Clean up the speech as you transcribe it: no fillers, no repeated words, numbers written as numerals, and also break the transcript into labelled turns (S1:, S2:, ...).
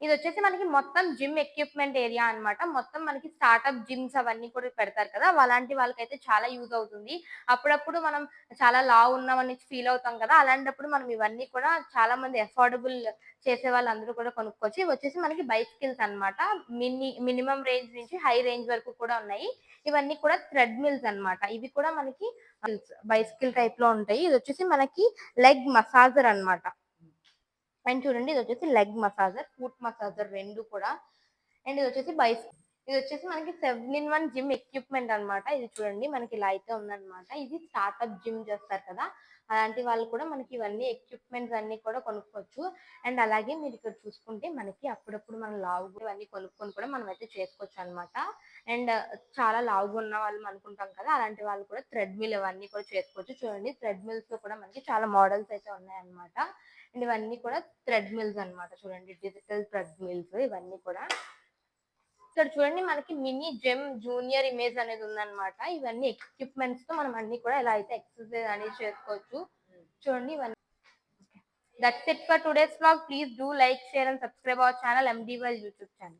S1: ఇది వచ్చేసి మనకి మొత్తం జిమ్ ఎక్విప్మెంట్ ఏరియా అన్నమాట. మొత్తం మనకి స్టార్టప్ జిమ్స్ అవన్నీ కూడా పెడతారు కదా! అలాంటి వాళ్ళకైతే చాలా యూజ్ అవుతుంది. అప్పుడప్పుడు మనం చాలా లావు ఉన్నామని ఫీల్ అవుతాం కదా! అలాంటప్పుడు మనం ఇవన్నీ కూడా చాలా మంది అఫోర్డబుల్ చేసే వాళ్ళందరూ కూడా కొనుక్కోవచ్చు. ఇవి వచ్చేసి మనకి బైసికిల్స్ అన్నమాట. మినిమమ్ రేంజ్ నుంచి హై రేంజ్ వరకు కూడా ఉన్నాయి. ఇవన్నీ కూడా థ్రెడ్ మిల్స్ అన్నమాట. ఇవి కూడా మనకి బైసికిల్ టైప్‌లో ఉంటాయి. ఇదొచ్చేసి మనకి లెగ్ మసాజర్ అన్నమాట. అండ్ చూడండి ఇదొచ్చేసి లెగ్ మసాజర్, ఫుట్ మసాజర్ 2 కూడా. అండ్ ఇదొచ్చేసి మనకి 7 ఇన్ 1 జిమ్ ఎక్విప్‌మెంట్ అన్నమాట. ఇది చూడండి మనకి ఇలా అయితే ఉందన్నమాట. ఇది స్టార్టప్ జిమ్ చేస్తారు కదా! అలాంటి వాళ్ళు కూడా మనకి ఇవన్నీ ఎక్విప్‌మెంట్స్ అన్నీ కూడా కొనుక్కోవచ్చు. అండ్ అలాగే మీరిక్కడ చూసుకుంటే మనకి అప్పుడప్పుడు మనం లావుగా ఇవన్నీ కొనుక్కొని కూడా మనమైతే చేసుకోవచ్చన్నమాట. అండ్ చాలా లావుగా ఉన్న వాళ్ళం అనుకుంటాం కదా! అలాంటి వాళ్ళు కూడా థ్రెడ్ మిల్ ఇవన్నీ కూడా చేసుకోవచ్చు. చూడండి థ్రెడ్ మిల్స్‌లో కూడా మనకి చాలా మోడల్స్ అయితే ఉన్నాయన్నమాట. అండ్ ఇవన్నీ కూడా థ్రెడ్ మిల్స్ అన్నమాట. చూడండి డిజిటల్ థ్రెడ్ మిల్స్ ఇవన్నీ కూడా. ఇక్కడ చూడండి మనకి మినీ జెమ్ జూనియర్ ఇమేజ్ అనేది ఉందన్నమాట. ఇవన్నీ ఎక్విప్‌మెంట్స్‌తో మనం అన్నీ కూడా ఇలా అయితే ఎక్సర్‌సైజ్ అనేది చేసుకోవచ్చు. చూడండి ఇవన్నీ. That's it for today's vlog. Please do like, share and subscribe our channel MDY YouTube channel.